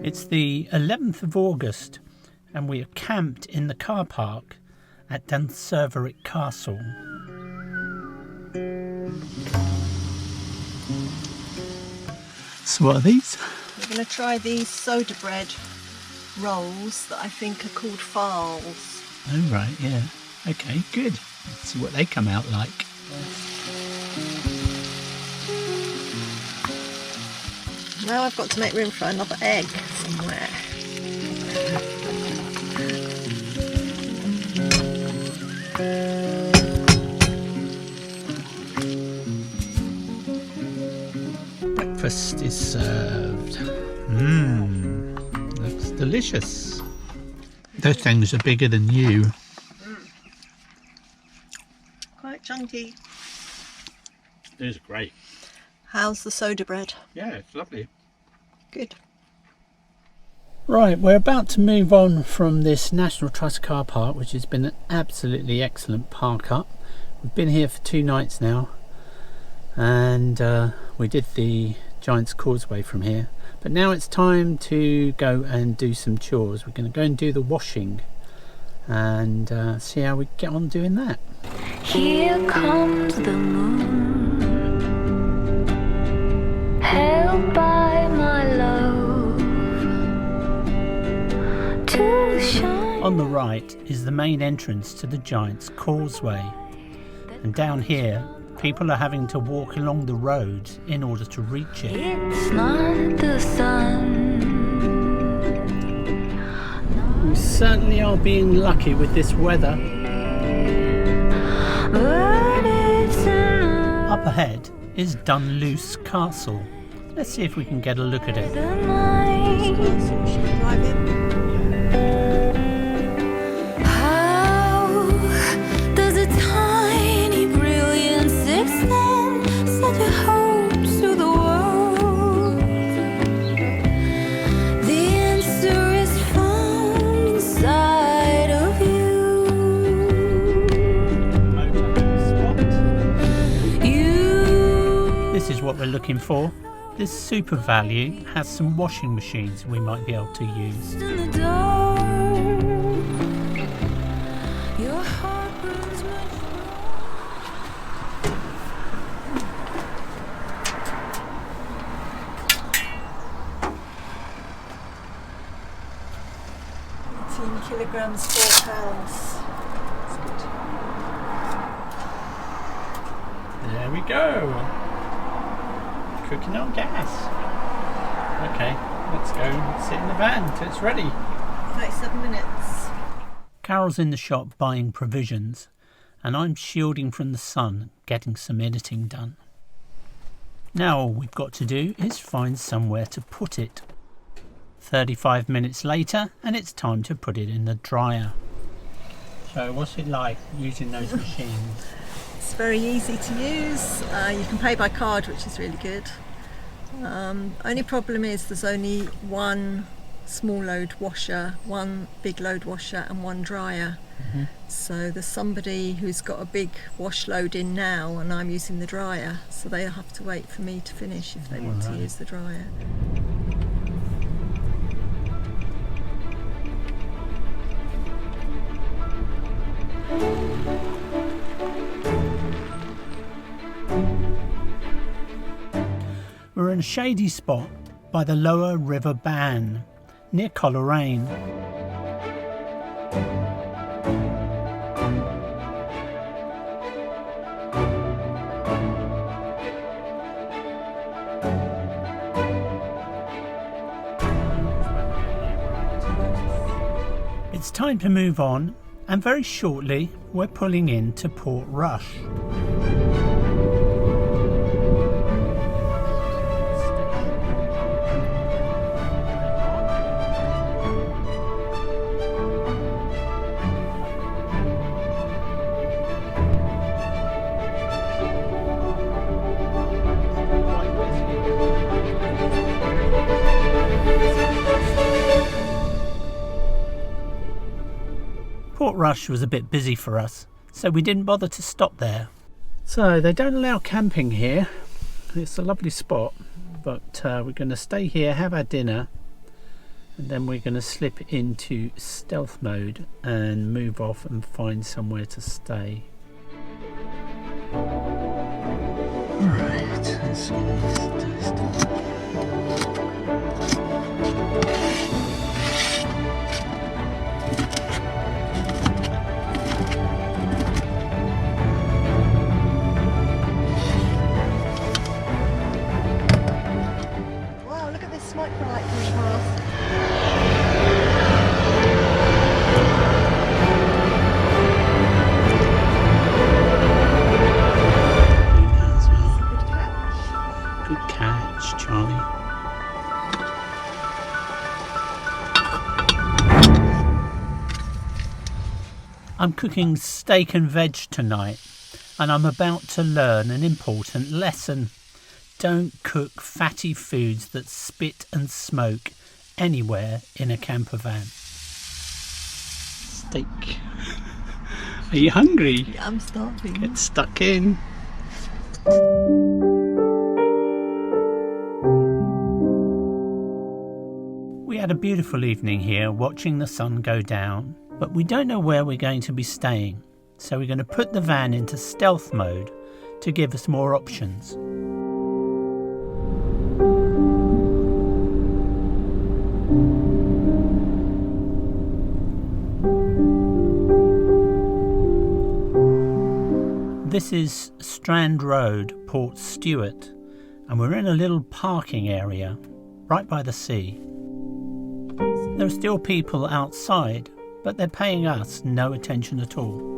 It's the 11th of August and we are camped in the car park at Dunluce Castle. So what are these? We're going to try these soda bread rolls that I think are called farls. Oh right, yeah. Okay, good. Let's see what they come out like. Now I've got to make room for another egg somewhere. Breakfast is served. Looks delicious. Those things are bigger than you. Quite chunky. It is great. How's the soda bread? Yeah, it's lovely. Good. Right, we're about to move on from this National Trust car park, which has been an absolutely excellent park up. We've been here for 2 nights now, and we did the Giant's Causeway from here. But now it's time to go and do some chores. We're going to go and do the washing and see how we get on doing that. Here comes the moon, held by my love to shine. On the right is the main entrance to the Giant's Causeway, and down here people are having to walk along the roads in order to reach it. It's not the sun. We certainly are being lucky with this weather. But it's enough. Up ahead is Dunluce Castle. Let's see if we can get a look at it. The night. Should we drive in? How does a tiny brilliance extend such a hope to the world? The answer is found inside of you. This is what we're looking for. This Super Value has some washing machines we might be able to use. In the dark, your heart burns my kilograms, £4. There we go. Cooking on gas. Okay, let's go sit in the van till it's ready. 37 minutes. Carol's in the shop buying provisions, and I'm shielding from the sun, getting some editing done. Now all we've got to do is find somewhere to put it. 35 minutes later, and it's time to put it in the dryer. So what's it like using those machines? It's very easy to use. You can pay by card, which is really good. Only problem is there's only one small load washer, one big load washer and one dryer. So there's somebody who's got a big wash load in now and I'm using the dryer, so they'll have to wait for me to finish if they want to use the dryer. We're in a shady spot by the lower River Bann, near Coleraine. It's time to move on, and very shortly we're pulling into Portrush. Portrush was a bit busy for us, so we didn't bother to stop there. So they don't allow camping here. It's a lovely spot, but we're going to stay here, have our dinner, And then we're going to slip into stealth mode and move off and find somewhere to stay. Alright, let's get this done. Wow, look at this microlight coming past. Good catch. Good catch, Charlie. I'm cooking steak and veg tonight, and I'm about to learn an important lesson. Don't cook fatty foods that spit and smoke anywhere in a camper van. Steak. Are you hungry? Yeah, I'm starving. Get stuck in. We had a beautiful evening here watching the sun go down, but we don't know where we're going to be staying, so we're going to put the van into stealth mode to give us more options. This is Strand Road, Portstewart, and we're in a little parking area right by the sea. There are still people outside, but they're paying us no attention at all.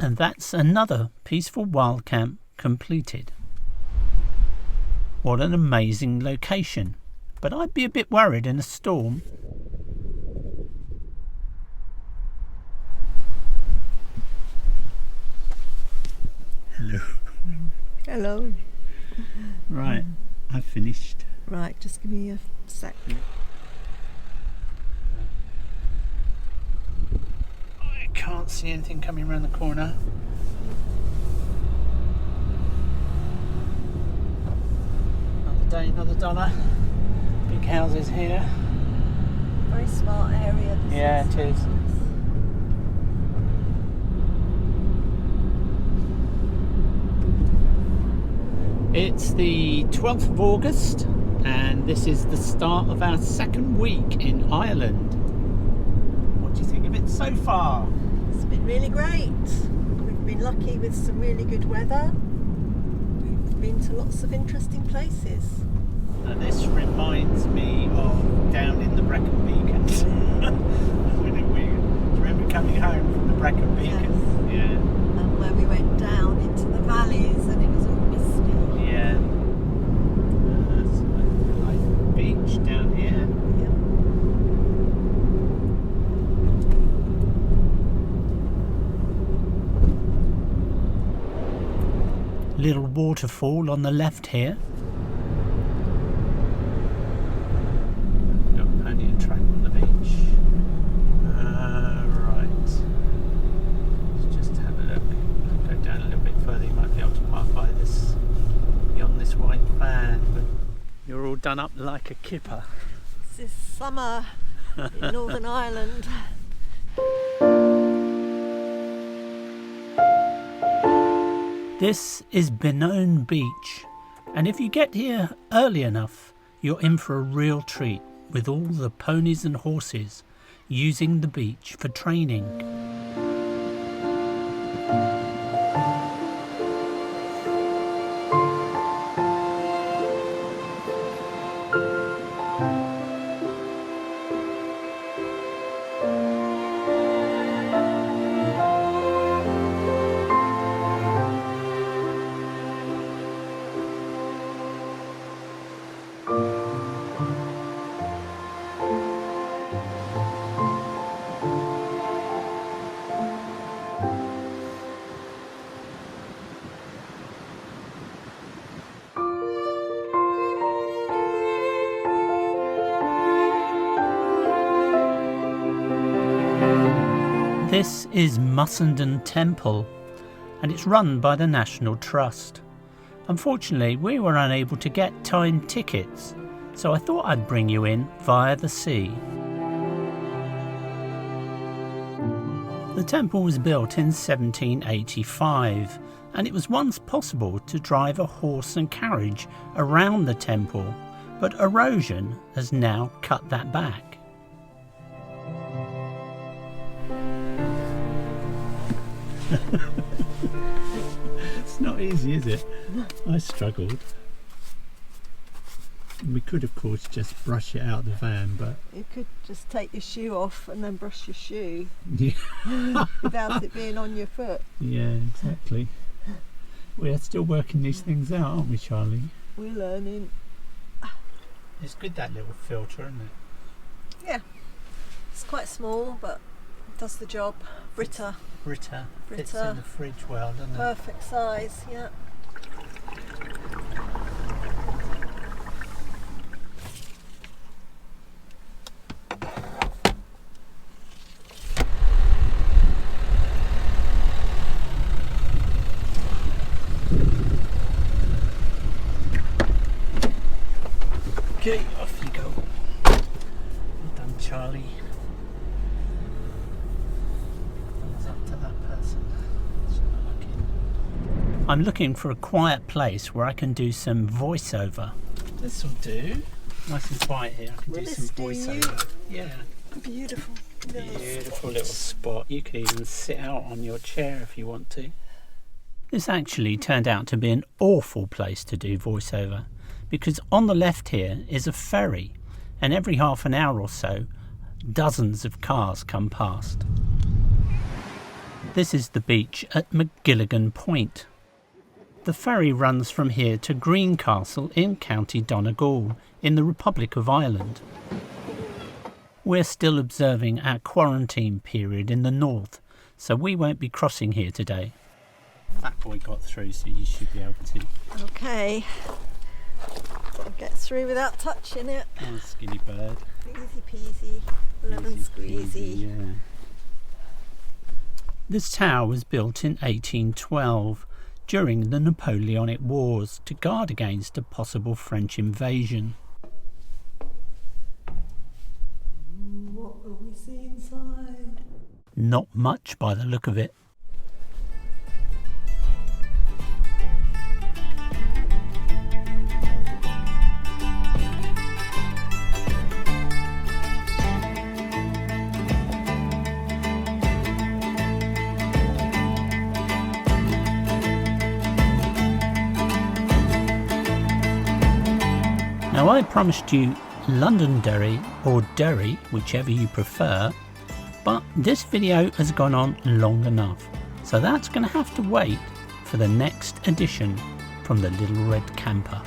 And that's another peaceful wild camp completed. What an amazing location, but I'd be a bit worried in a storm. Hello. Hello. Right, I've finished. Right, just give me a sec. I can't see anything coming around the corner. Another day, another dollar. Big houses here. Very smart area. This Yeah, it is. It's the 12th of August, and this is the start of our second week in Ireland. What do you think of it so far? It's been really great. We've been lucky with some really good weather. We've been to lots of interesting places. Now this reminds me of down in the Brecon Beacons. Remember coming home from the Brecon Beacons? Yes. Yeah. And where we went down into the valleys and it was all misty. Yeah. That's a nice beach down here. Little waterfall on the left here. Got plenty of track on the beach. Right. Let's just have a look. Go down a little bit further. You might be able to park by this, beyond this white van. But you're all done up like a kipper. This is summer in Northern Ireland. This is Benone Beach, and if you get here early enough, you're in for a real treat with all the ponies and horses using the beach for training. This is Mussenden Temple, and it's run by the National Trust. Unfortunately, we were unable to get timed tickets, so I thought I'd bring you in via the sea. The temple was built in 1785, and it was once possible to drive a horse and carriage around the temple, but erosion has now cut that back. It's not easy, is it? I struggled. We could, of course, just brush it out of the van, but You could just take your shoe off and then brush your shoe yeah, without it being on your foot. yeah, exactly. We're still working these things out, aren't we, Charlie? We're learning. It's good, that little filter, isn't it? Yeah, it's quite small, but it does the job. Brita, Brita. Fits Brita. in the fridge well, doesn't it? perfect size. Yeah. Okay, off you go. Well done, Charlie. Thumbs up to that person. I'm looking for a quiet place where I can do some voiceover. This'll do. Nice and quiet here. I can Will do this some do you? voiceover. Yeah. Beautiful. Beautiful little spot. You could even sit out on your chair if you want to. This actually turned out to be an awful place to do voiceover, because on the left here is a ferry, and every half an hour or so dozens of cars come past. This is the beach at Magilligan Point. The ferry runs from here to Rinagree Castle in County Donegal in the Republic of Ireland. We're still observing our quarantine period in the north, so we won't be crossing here today. That boy got through, so you should be able to. Okay. I'll get through without touching it. Oh, skinny bird. Easy peasy, lemon Easy squeezy. peasy, yeah. This tower was built in 1812 during the Napoleonic Wars to guard against a possible French invasion. What will we see inside? Not much by the look of it. Now, I promised you Londonderry or Derry, whichever you prefer, but this video has gone on long enough, so that's going to have to wait for the next edition from the Little Red Camper.